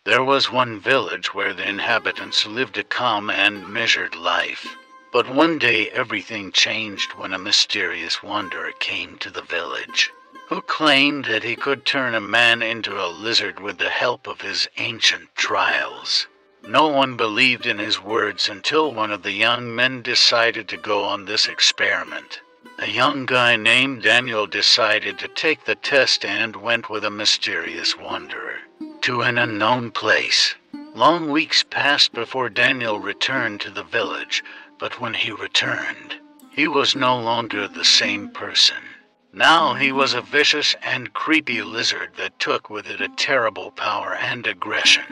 There was one village where the inhabitants lived a calm and measured life. But one day everything changed when a mysterious wanderer came to the village, who claimed that he could turn a man into a lizard with the help of his ancient trials. No one believed in his words until one of the young men decided to go on this experiment. A young guy named Daniel decided to take the test and went with a mysterious wanderer to an unknown place. Long weeks passed before Daniel returned to the village, but when he returned, he was no longer the same person. Now he was a vicious and creepy lizard that took with it a terrible power and aggression.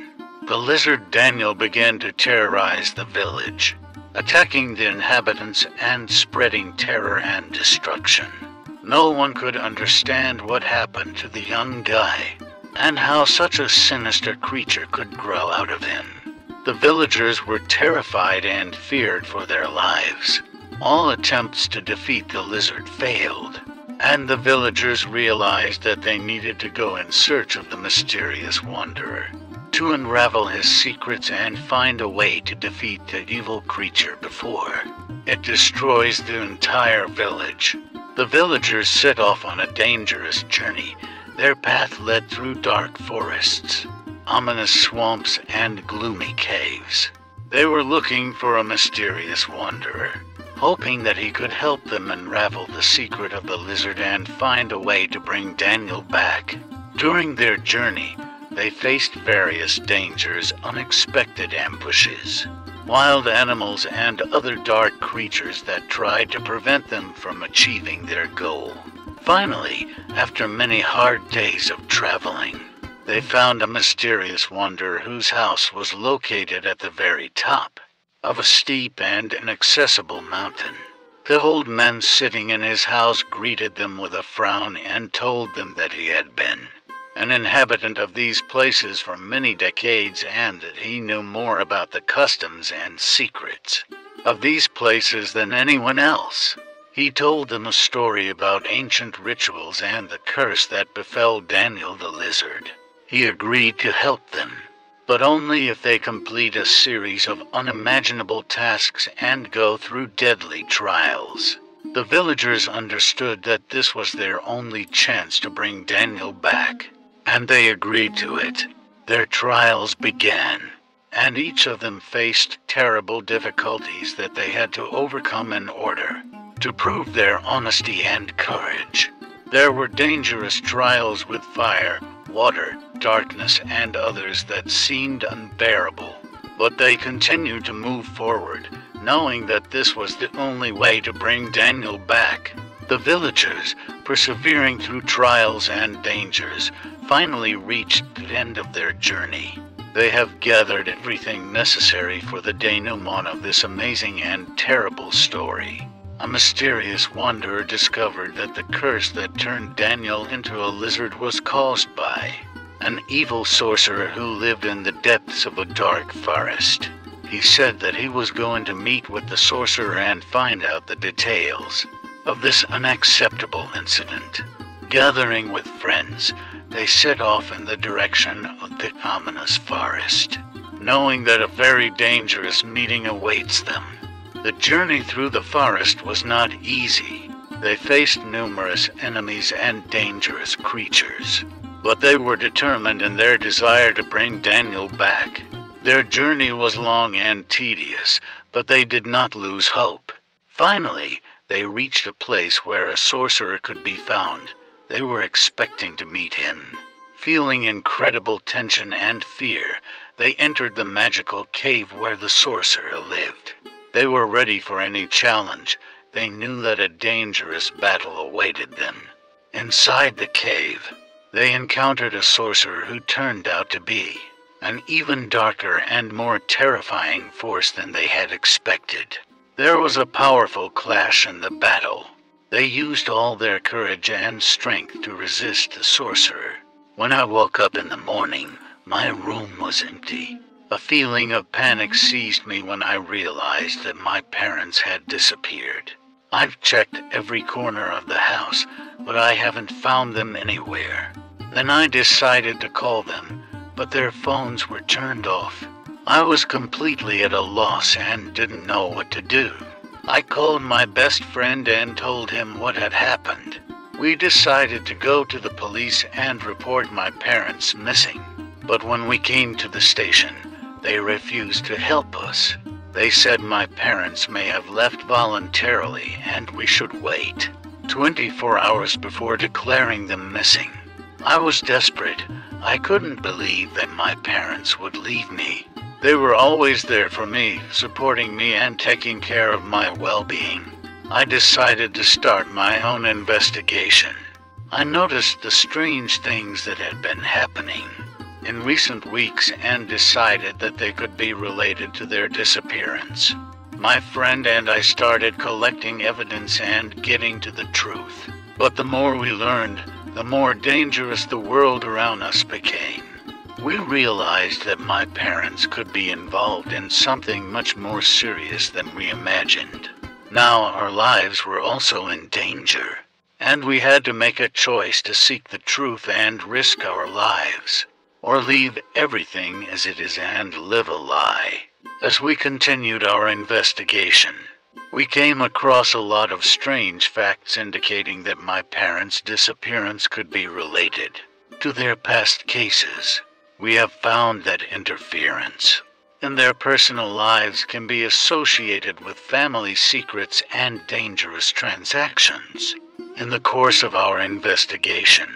The lizard Daniel began to terrorize the village, attacking the inhabitants and spreading terror and destruction. No one could understand what happened to the young guy, and how such a sinister creature could grow out of him. The villagers were terrified and feared for their lives. All attempts to defeat the lizard failed, and the villagers realized that they needed to go in search of the mysterious wanderer, to unravel his secrets and find a way to defeat the evil creature before it destroys the entire village. The villagers set off on a dangerous journey. Their path led through dark forests, ominous swamps, and gloomy caves. They were looking for a mysterious wanderer, hoping that he could help them unravel the secret of the lizard and find a way to bring Daniel back. During their journey, they faced various dangers, unexpected ambushes, wild animals, and other dark creatures that tried to prevent them from achieving their goal. Finally, after many hard days of traveling, they found a mysterious wanderer whose house was located at the very top of a steep and inaccessible mountain. The old man sitting in his house greeted them with a frown and told them that he had been an inhabitant of these places for many decades and that he knew more about the customs and secrets of these places than anyone else. He told them a story about ancient rituals and the curse that befell Daniel the lizard. He agreed to help them, but only if they complete a series of unimaginable tasks and go through deadly trials. The villagers understood that this was their only chance to bring Daniel back, and they agreed to it. Their trials began, and each of them faced terrible difficulties that they had to overcome in order to prove their honesty and courage. There were dangerous trials with fire, water, darkness, and others that seemed unbearable, but they continued to move forward, knowing that this was the only way to bring Daniel back. The villagers, persevering through trials and dangers, finally reached the end of their journey. They have gathered everything necessary for the denouement of this amazing and terrible story. A mysterious wanderer discovered that the curse that turned Daniel into a lizard was caused by an evil sorcerer who lived in the depths of a dark forest. He said that he was going to meet with the sorcerer and find out the details of this unacceptable incident. Gathering with friends, they set off in the direction of the ominous forest, knowing that a very dangerous meeting awaits them. The journey through the forest was not easy. They faced numerous enemies and dangerous creatures, but they were determined in their desire to bring Daniel back. Their journey was long and tedious, but they did not lose hope. Finally, they reached a place where a sorcerer could be found. They were expecting to meet him. Feeling incredible tension and fear, they entered the magical cave where the sorcerer lived. They were ready for any challenge. They knew that a dangerous battle awaited them. Inside the cave, they encountered a sorcerer who turned out to be an even darker and more terrifying force than they had expected. There was a powerful clash in the battle. They used all their courage and strength to resist the sorcerer. When I woke up in the morning, my room was empty. A feeling of panic seized me when I realized that my parents had disappeared. I've checked every corner of the house, but I haven't found them anywhere. Then I decided to call them, but their phones were turned off. I was completely at a loss and didn't know what to do. I called my best friend and told him what had happened. We decided to go to the police and report my parents missing. But when we came to the station, they refused to help us. They said my parents may have left voluntarily and we should wait 24 hours before declaring them missing. I was desperate. I couldn't believe that my parents would leave me. They were always there for me, supporting me and taking care of my well-being. I decided to start my own investigation. I noticed the strange things that had been happening in recent weeks and decided that they could be related to their disappearance. My friend and I started collecting evidence and getting to the truth. But the more we learned, the more dangerous the world around us became. We realized that my parents could be involved in something much more serious than we imagined. Now our lives were also in danger, and we had to make a choice to seek the truth and risk our lives, or leave everything as it is and live a lie. As we continued our investigation, we came across a lot of strange facts indicating that my parents' disappearance could be related to their past cases. We have found that interference in their personal lives can be associated with family secrets and dangerous transactions. In the course of our investigation,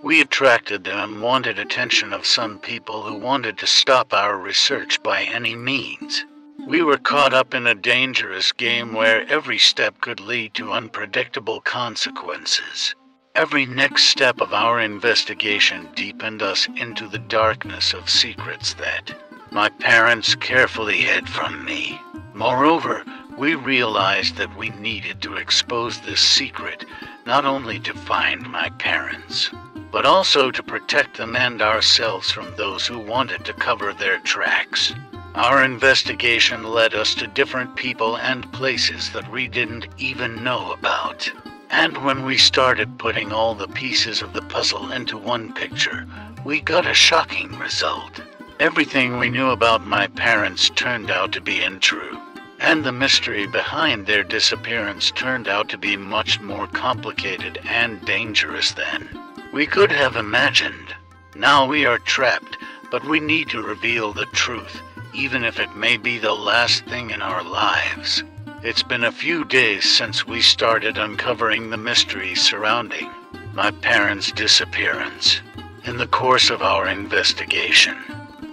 we attracted the unwanted attention of some people who wanted to stop our research by any means. We were caught up in a dangerous game where every step could lead to unpredictable consequences. Every next step of our investigation deepened us into the darkness of secrets that my parents carefully hid from me. Moreover, we realized that we needed to expose this secret not only to find my parents, but also to protect them and ourselves from those who wanted to cover their tracks. Our investigation led us to different people and places that we didn't even know about. And when we started putting all the pieces of the puzzle into one picture, we got a shocking result. Everything we knew about my parents turned out to be untrue, and the mystery behind their disappearance turned out to be much more complicated and dangerous than we could have imagined. Now we are trapped, but we need to reveal the truth, even if it may be the last thing in our lives. It's been a few days since we started uncovering the mystery surrounding my parents' disappearance. In the course of our investigation,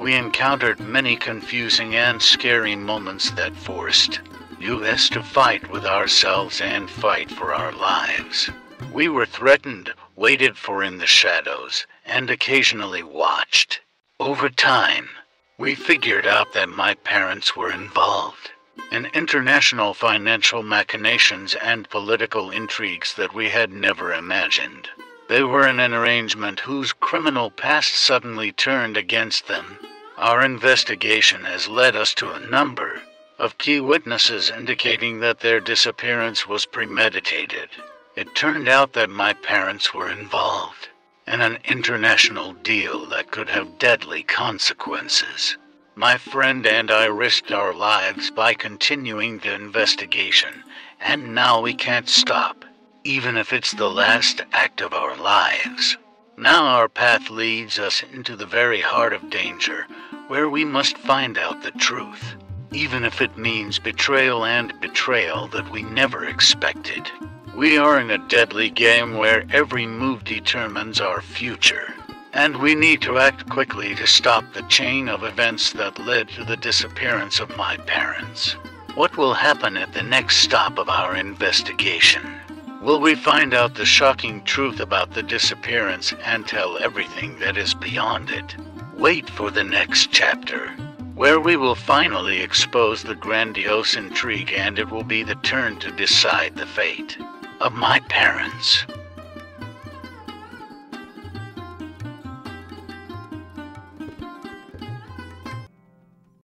we encountered many confusing and scary moments that forced us to fight with ourselves and fight for our lives. We were threatened, waited for in the shadows, and occasionally watched. Over time, we figured out that my parents were involved in international financial machinations and political intrigues that we had never imagined. They were in an arrangement whose criminal past suddenly turned against them. Our investigation has led us to a number of key witnesses indicating that their disappearance was premeditated. It turned out that my parents were involved in an international deal that could have deadly consequences. My friend and I risked our lives by continuing the investigation, and now we can't stop, even if it's the last act of our lives. Now our path leads us into the very heart of danger, where we must find out the truth, even if it means betrayal and betrayal that we never expected. We are in a deadly game where every move determines our future, and we need to act quickly to stop the chain of events that led to the disappearance of my parents. What will happen at the next stop of our investigation? Will we find out the shocking truth about the disappearance and tell everything that is beyond it? Wait for the next chapter, where we will finally expose the grandiose intrigue, and it will be the turn to decide the fate of my parents.